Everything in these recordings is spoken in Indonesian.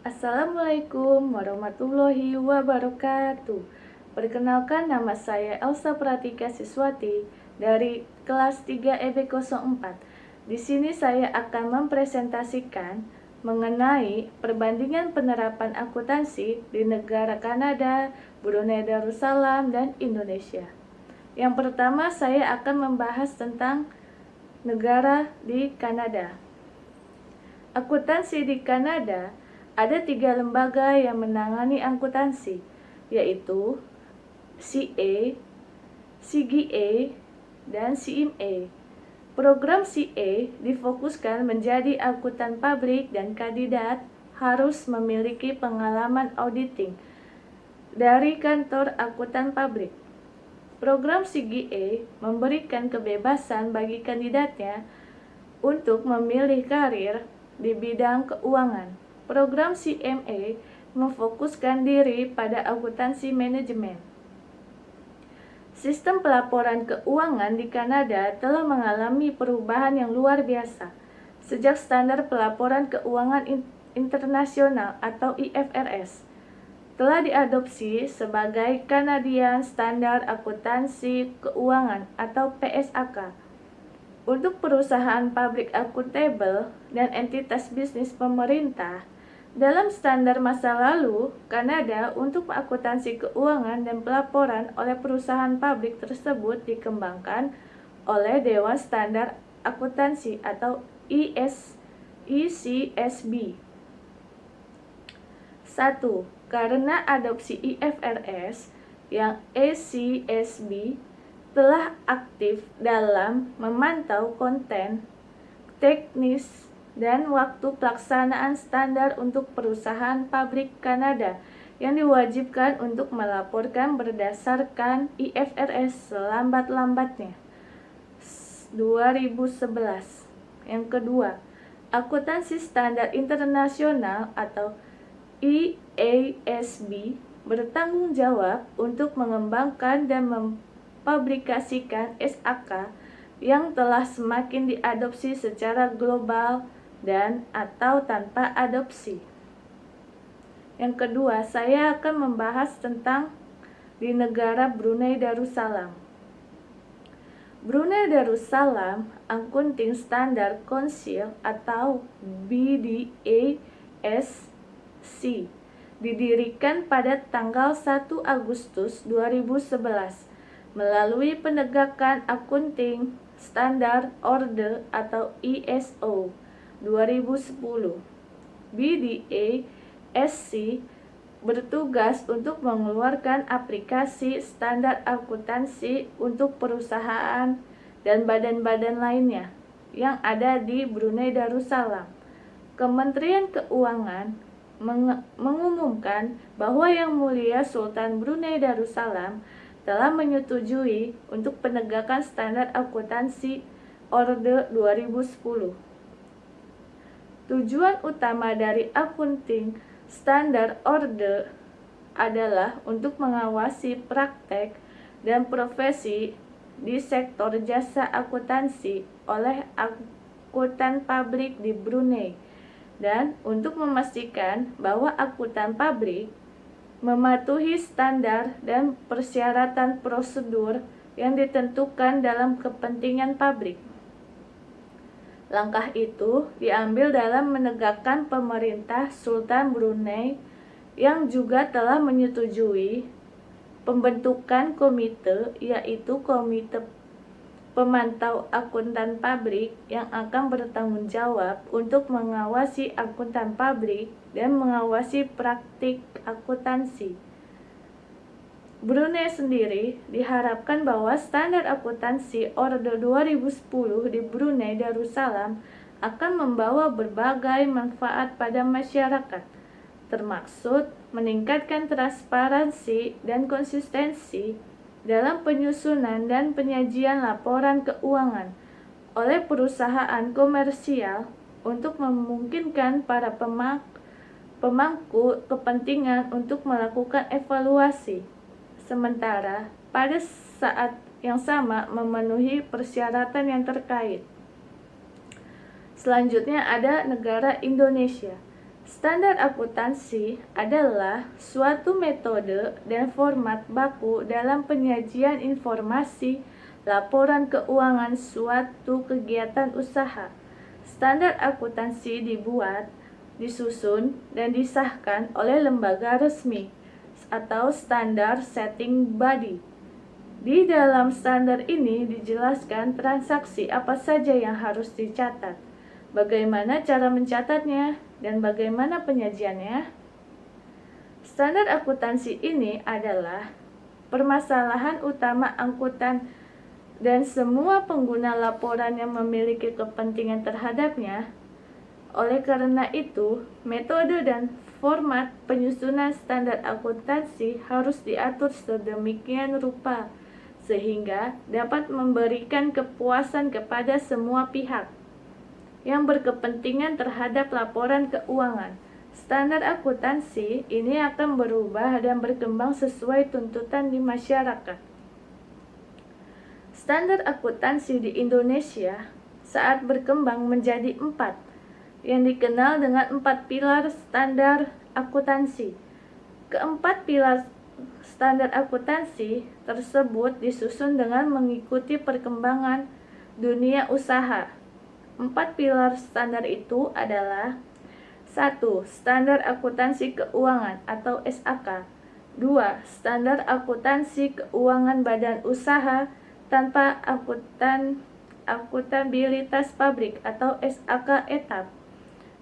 Assalamualaikum warahmatullahi wabarakatuh. Perkenalkan, nama saya Elsa Pratika Siswati dari kelas 3 EB04. Di sini saya akan mempresentasikan mengenai perbandingan penerapan akuntansi di negara Kanada, Brunei Darussalam, dan Indonesia. Yang pertama, saya akan membahas tentang negara di Kanada. Akuntansi di Kanada ada 3 lembaga yang menangani akuntansi, yaitu CA, CGA, dan CMA. Program CA difokuskan menjadi akuntan publik dan kandidat harus memiliki pengalaman auditing dari kantor akuntan publik. Program CGA memberikan kebebasan bagi kandidatnya untuk memilih karir di bidang keuangan. Program CMA memfokuskan diri pada akuntansi manajemen. Sistem pelaporan keuangan di Kanada telah mengalami perubahan yang luar biasa sejak standar pelaporan keuangan internasional atau IFRS telah diadopsi sebagai Canadian Standard Akuntansi Keuangan atau PSAK. Untuk perusahaan public accountable dan entitas bisnis pemerintah, dalam standar masa lalu, Kanada untuk akuntansi keuangan dan pelaporan oleh perusahaan publik tersebut dikembangkan oleh Dewan Standar Akuntansi atau ECSB. 1. Karena adopsi IFRS, yang ECSB telah aktif dalam memantau konten, teknis, dan waktu pelaksanaan standar untuk perusahaan publik Kanada yang diwajibkan untuk melaporkan berdasarkan IFRS selambat-lambatnya. 2011. Yang kedua, akuntansi standar internasional atau IASB bertanggung jawab untuk mengembangkan dan mempublikasikan SAK yang telah semakin diadopsi secara global dan atau tanpa adopsi. Yang kedua, saya akan membahas tentang di negara Brunei Darussalam. Brunei Darussalam Accounting Standard Council atau BDASC didirikan pada tanggal 1 Agustus 2011 melalui penegakan Accounting Standard Order atau ISO 2010. BDASC bertugas untuk mengeluarkan aplikasi standar akuntansi untuk perusahaan dan badan-badan lainnya yang ada di Brunei Darussalam. Kementerian Keuangan mengumumkan bahwa Yang Mulia Sultan Brunei Darussalam telah menyetujui untuk penegakan standar akuntansi Orde 2010. Tujuan utama dari Accounting Standard Order adalah untuk mengawasi praktek dan profesi di sektor jasa akuntansi oleh akuntan publik di Brunei dan untuk memastikan bahwa akuntan publik mematuhi standar dan persyaratan prosedur yang ditentukan dalam kepentingan publik. Langkah itu diambil dalam menegakkan pemerintah Sultan Brunei yang juga telah menyetujui pembentukan komite, yaitu Komite Pemantau Akuntan Publik yang akan bertanggung jawab untuk mengawasi akuntan publik dan mengawasi praktik akuntansi. Brunei sendiri diharapkan bahwa standar akuntansi Orde 2010 di Brunei Darussalam akan membawa berbagai manfaat pada masyarakat, termaksud meningkatkan transparansi dan konsistensi dalam penyusunan dan penyajian laporan keuangan oleh perusahaan komersial untuk memungkinkan para pemangku kepentingan untuk melakukan evaluasi, sementara pada saat yang sama memenuhi persyaratan yang terkait. Selanjutnya ada negara Indonesia. Standar akuntansi adalah suatu metode dan format baku dalam penyajian informasi laporan keuangan suatu kegiatan usaha. Standar akuntansi dibuat, disusun, dan disahkan oleh lembaga resmi atau standar setting body. Di dalam standar ini dijelaskan transaksi apa saja yang harus dicatat, bagaimana cara mencatatnya, dan bagaimana penyajiannya. Standar akuntansi ini adalah permasalahan utama akuntan dan semua pengguna laporan yang memiliki kepentingan terhadapnya. Oleh karena itu, metode dan format penyusunan standar akuntansi harus diatur sedemikian rupa sehingga dapat memberikan kepuasan kepada semua pihak yang berkepentingan terhadap laporan keuangan. Standar akuntansi ini akan berubah dan berkembang sesuai tuntutan di masyarakat. Standar akuntansi di Indonesia saat berkembang menjadi 4, yang dikenal dengan 4 pilar standar akuntansi. Keempat pilar standar akuntansi tersebut disusun dengan mengikuti perkembangan dunia usaha. 4 pilar standar itu adalah: 1. Standar akuntansi keuangan atau SAK. 2. Standar akuntansi keuangan badan usaha tanpa akuntabilitas pabrik atau SAK etap.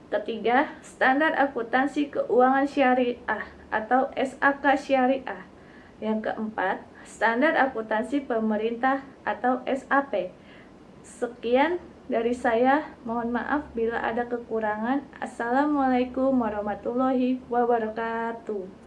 Ketiga, standar akuntansi keuangan syariah atau SAK syariah. Yang keempat, standar akuntansi pemerintah atau SAP. Sekian dari saya, mohon maaf bila ada kekurangan. Assalamualaikum warahmatullahi wabarakatuh.